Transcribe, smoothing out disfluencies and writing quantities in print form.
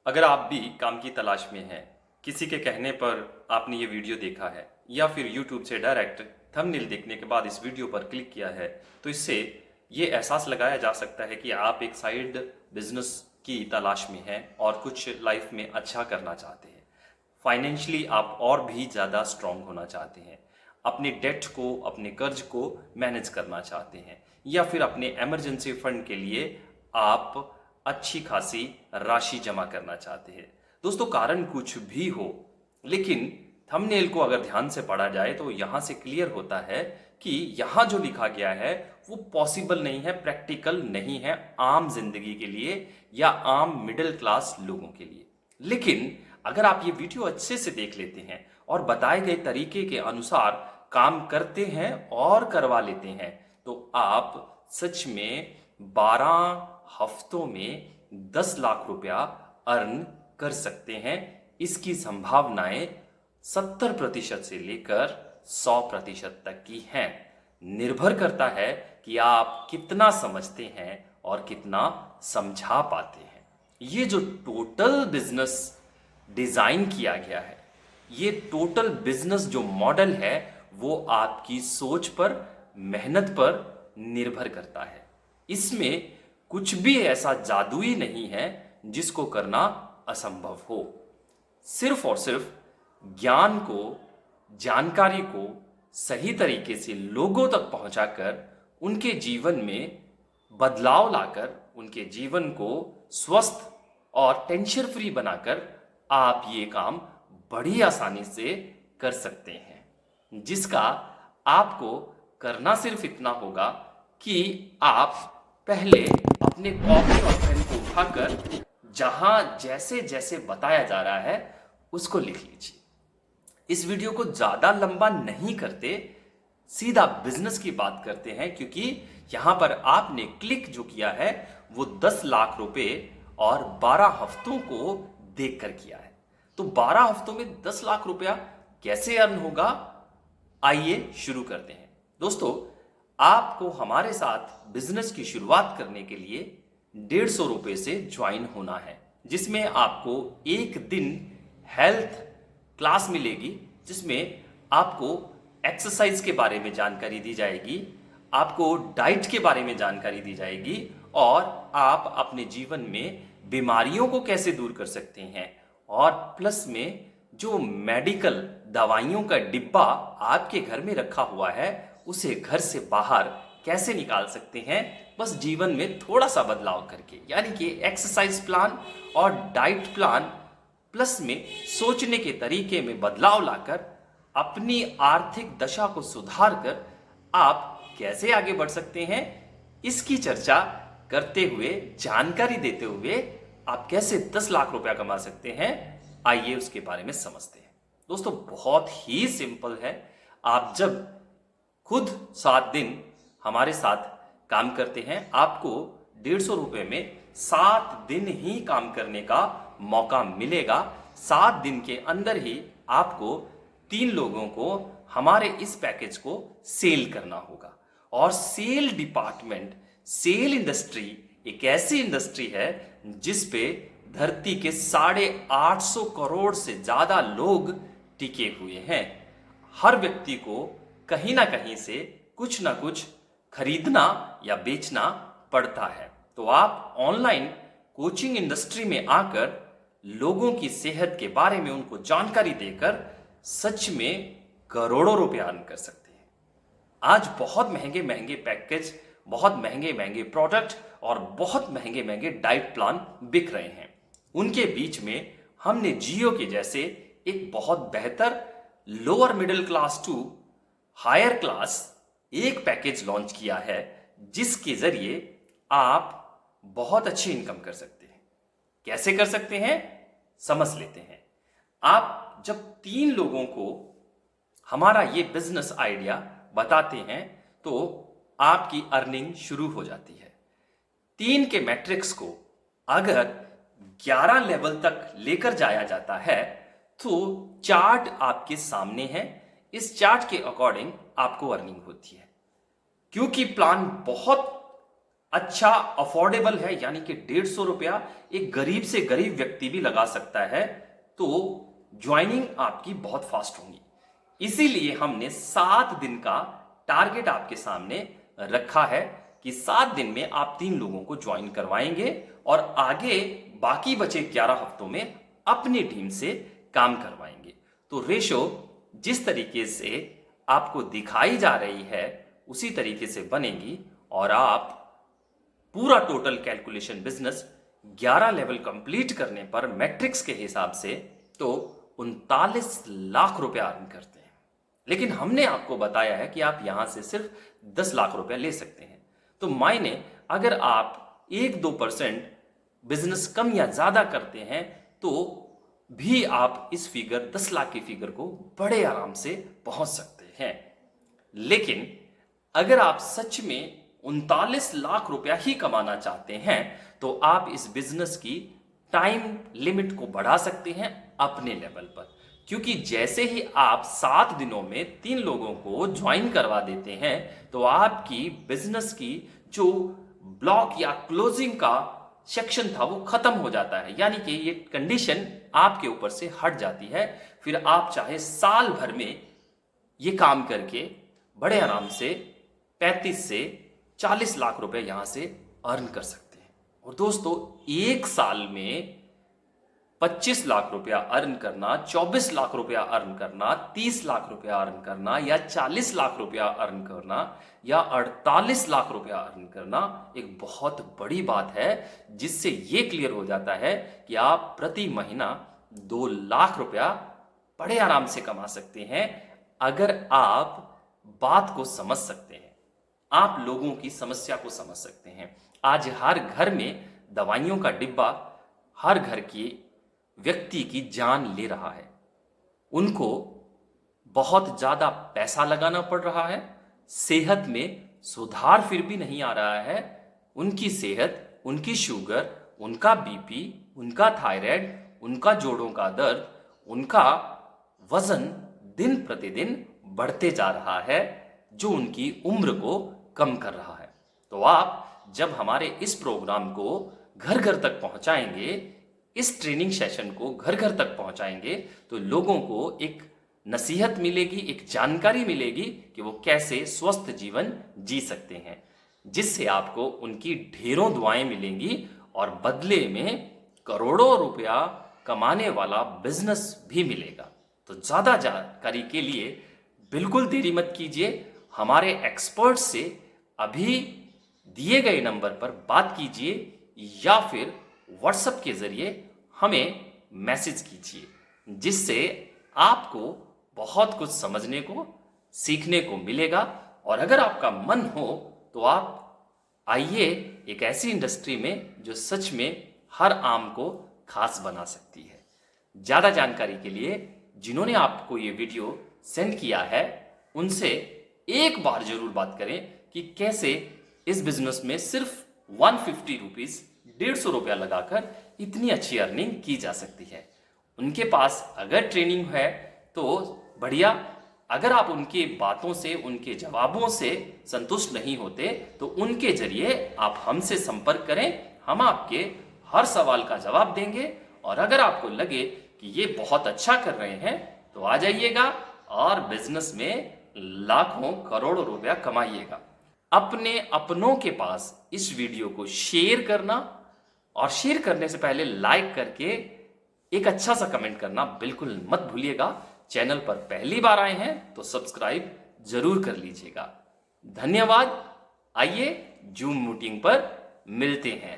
अगर आप भी काम की तलाश में हैं, किसी के कहने पर आपने ये वीडियो देखा है या फिर YouTube से डायरेक्ट थंबनेल देखने के बाद इस वीडियो पर क्लिक किया है, तो इससे ये एहसास लगाया जा सकता है कि आप एक साइड बिजनेस की तलाश में हैं और कुछ लाइफ में अच्छा करना चाहते हैं। फाइनेंशियली आप और भी ज़्यादा स्ट्रांग होना चाहते हैं, अपने डेट को, अपने कर्ज को मैनेज करना चाहते हैं, या फिर अपने इमरजेंसी फंड के लिए आप अच्छी खासी राशि जमा करना चाहते हैं। दोस्तों, कारण कुछ भी हो, लेकिन थंबनेल को अगर ध्यान से पढ़ा जाए तो यहाँ से क्लियर होता है कि यहाँ जो लिखा गया है वो पॉसिबल नहीं है, प्रैक्टिकल नहीं है आम जिंदगी के लिए या आम मिडिल क्लास लोगों के लिए। लेकिन अगर आप ये वीडियो अच्छे से देख लेते हैं और बताए गए तरीके के अनुसार काम करते हैं और करवा लेते हैं, तो आप सच में 12 हफ्तों में 10 लाख रुपया अर्न कर सकते हैं। इसकी संभावनाएं 70% से लेकर 100% तक की हैं। निर्भर करता है कि आप कितना समझते हैं और कितना समझा पाते हैं। ये जो टोटल बिजनेस डिजाइन किया गया है, ये टोटल बिजनेस जो मॉडल है, वो आपकी सोच पर, मेहनत पर निर्भर करता है। इसमें कुछ भी ऐसा जादुई नहीं है जिसको करना असंभव हो। सिर्फ और सिर्फ ज्ञान को, जानकारी को सही तरीके से लोगों तक पहुंचाकर उनके जीवन में बदलाव लाकर उनके जीवन को स्वस्थ और टेंशन फ्री बनाकर आप ये काम बड़ी आसानी से कर सकते हैं। जिसका आपको करना सिर्फ इतना होगा कि आप पहले अपने कॉपी और पेन को उठाकर जहां जैसे जैसे बताया जा रहा है उसको लिख लीजिए। इस वीडियो को ज्यादा लंबा नहीं करते, सीधा बिजनेस की बात करते हैं, क्योंकि यहां पर आपने क्लिक जो किया है वो 10 लाख रुपए और 12 हफ्तों को देखकर किया है। तो 12 हफ्तों में 10 लाख रुपया कैसे अर्न होगा, आइए शुरू करते हैं। दोस्तों, आपको हमारे साथ बिजनेस की शुरुआत करने के लिए 150 रुपए से ज्वाइन होना है, जिसमें आपको एक दिन हेल्थ क्लास मिलेगी, जिसमें आपको एक्सरसाइज के बारे में जानकारी दी जाएगी, आपको डाइट के बारे में जानकारी दी जाएगी और आप अपने जीवन में बीमारियों को कैसे दूर कर सकते हैं, और प्लस में जो मेडिकल दवाइयों का डिब्बा आपके घर में रखा हुआ है उसे घर से बाहर कैसे निकाल सकते हैं, बस जीवन में थोड़ा सा बदलाव करके। यानी कि एक्सरसाइज प्लान और डाइट प्लान प्लस में सोचने के तरीके में बदलाव लाकर अपनी आर्थिक दशा को सुधार कर आप कैसे आगे बढ़ सकते हैं, इसकी चर्चा करते हुए, जानकारी देते हुए आप कैसे 10 लाख रुपया कमा सकते हैं, आइए उसके बारे में समझते हैं। दोस्तों, बहुत ही सिंपल है। आप जब खुद 7 दिन हमारे साथ काम करते हैं, आपको 150 रुपए में 7 दिन ही काम करने का मौका मिलेगा। 7 दिन के अंदर ही आपको 3 लोगों को हमारे इस पैकेज को सेल करना होगा। और सेल डिपार्टमेंट, सेल इंडस्ट्री एक ऐसी इंडस्ट्री है जिस पे धरती के 850 करोड़ से ज्यादा लोग टिके हुए हैं। हर व्यक्ति को कहीं ना कहीं से कुछ ना कुछ खरीदना या बेचना पड़ता है। तो आप ऑनलाइन कोचिंग इंडस्ट्री में आकर लोगों की सेहत के बारे में उनको जानकारी देकर सच में करोड़ों रुपए अर्न कर सकते हैं। आज बहुत महंगे महंगे पैकेज, बहुत महंगे महंगे प्रोडक्ट और बहुत महंगे महंगे डाइट प्लान बिक रहे हैं। उनके बीच में हमने जियो के जैसे एक बहुत बेहतर lower middle class to higher class एक पैकेज लॉन्च किया है, जिसके जरिए आप बहुत अच्छी इनकम कर सकते हैं। कैसे कर सकते हैं, समझ लेते हैं। आप जब 3 लोगों को हमारा ये बिजनेस आइडिया बताते हैं तो आपकी अर्निंग शुरू हो जाती है। 3 के मैट्रिक्स को अगर 11 लेवल तक लेकर जाया जाता है तो चार्ट आपके सामने है। इस चार्ट के अकॉर्डिंग आपको अर्निंग होती है। क्योंकि प्लान बहुत अच्छा अफोर्डेबल है, यानी कि 150 रुपया एक गरीब से गरीब व्यक्ति भी लगा सकता है, तो ज्वाइनिंग आपकी बहुत फास्ट होगी। इसीलिए हमने 7 दिन का टारगेट आपके सामने रखा है कि 7 दिन में आप 3 लोगों को ज्वाइन करवाएंगे और आगे बाकी बचे 11 हफ्तों में अपनी टीम से काम करवाएंगे। तो रेशो जिस तरीके से आपको दिखाई जा रही है उसी तरीके से बनेगी और आप पूरा total calculation business 11 level complete करने पर मैट्रिक्स के हिसाब से तो 39 लाख रुपए अर्न करते हैं। लेकिन हमने आपको बताया है कि आप यहां से सिर्फ 10 लाख रुपए ले सकते हैं। तो मायने अगर आप 1-2% बिजनेस कम या ज्यादा करते हैं तो भी आप इस फिगर 10 लाख की फिगर को बड़े आराम से पहुंच सकते हैं। लेकिन अगर आप सच में 39 लाख रुपया ही कमाना चाहते हैं तो आप इस बिजनेस की टाइम लिमिट को बढ़ा सकते हैं अपने लेवल पर, क्योंकि जैसे ही आप 7 दिनों में 3 लोगों को ज्वाइन करवा देते हैं तो आपकी बिजनेस की जो ब्लॉक या क्लोजिंग का सेक्शन था वो खत्म हो जाता है, यानी कि ये कंडीशन आपके ऊपर से हट जाती है। फिर आप चाहे साल भर में ये काम करके बड़े आराम से 35 से 40 लाख रुपए यहां से अर्न कर सकते हैं। और दोस्तों, एक साल में 25 लाख रुपया अर्न करना, 24 लाख रुपया अर्न करना, 30 लाख रुपया अर्न करना या 40 लाख रुपया अर्न करना या 48 लाख रुपया अर्न करना एक बहुत बड़ी बात है, जिससे यह क्लियर हो जाता है कि आप प्रति महीना 2 लाख रुपया बड़े आराम से कमा सकते हैं अगर आप बात को समझ सकते हैं, आप लोगों की समस्या को समझ सकते हैं। आज हर घर में दवाइयों का डिब्बा हर घर की व्यक्ति की जान ले रहा है। उनको बहुत ज्यादा पैसा लगाना पड़ रहा है, सेहत में सुधार फिर भी नहीं आ रहा है। उनकी सेहत, उनकी शुगर, उनका बीपी, उनका थायराइड, उनका जोड़ों का दर्द, उनका वजन दिन प्रतिदिन बढ़ते जा रहा है, जो उनकी उम्र को कम कर रहा है। तो आप जब हमारे इस प्रोग्राम को घर घर तक पहुंचाएंगे, इस ट्रेनिंग सेशन को घर घर तक पहुंचाएंगे, तो लोगों को एक नसीहत मिलेगी, एक जानकारी मिलेगी कि वो कैसे स्वस्थ जीवन जी सकते हैं, जिससे आपको उनकी ढेरों दुआएं मिलेंगी और बदले में करोड़ों रुपया कमाने वाला बिजनेस भी मिलेगा। तो ज्यादा जानकारी के लिए बिल्कुल देरी मत कीजिए, हमारे एक्सपर्ट से अभी दिए गए नंबर पर बात कीजिए या फिर व्हाट्सएप के जरिए हमें मैसेज कीजिए, जिससे आपको बहुत कुछ समझने को, सीखने को मिलेगा। और अगर आपका मन हो तो आप आइए एक ऐसी इंडस्ट्री में जो सच में हर आम को खास बना सकती है। ज्यादा जानकारी के लिए जिन्होंने आपको ये वीडियो सेंड किया है उनसे एक बार जरूर बात करें कि कैसे इस बिजनेस में सिर्फ 150 रुपीज, 150 रुपया लगाकर इतनी अच्छी अर्निंग की जा सकती है। उनके पास अगर ट्रेनिंग है तो बढ़िया, अगर आप उनकी बातों से, उनके जवाबों से संतुष्ट नहीं होते तो उनके जरिए आप हमसे संपर्क करें, हम आपके हर सवाल का जवाब देंगे। और अगर आपको लगे कि ये बहुत अच्छा कर रहे हैं तो आ जाइएगा और बिजनेस में लाखों करोड़ों रुपया कमाइएगा। अपने अपनों के पास इस वीडियो को शेयर करना और शेयर करने से पहले लाइक करके एक अच्छा सा कमेंट करना बिल्कुल मत भूलिएगा। चैनल पर पहली बार आए हैं तो सब्सक्राइब जरूर कर लीजिएगा। धन्यवाद। आइए जूम मीटिंग पर मिलते हैं।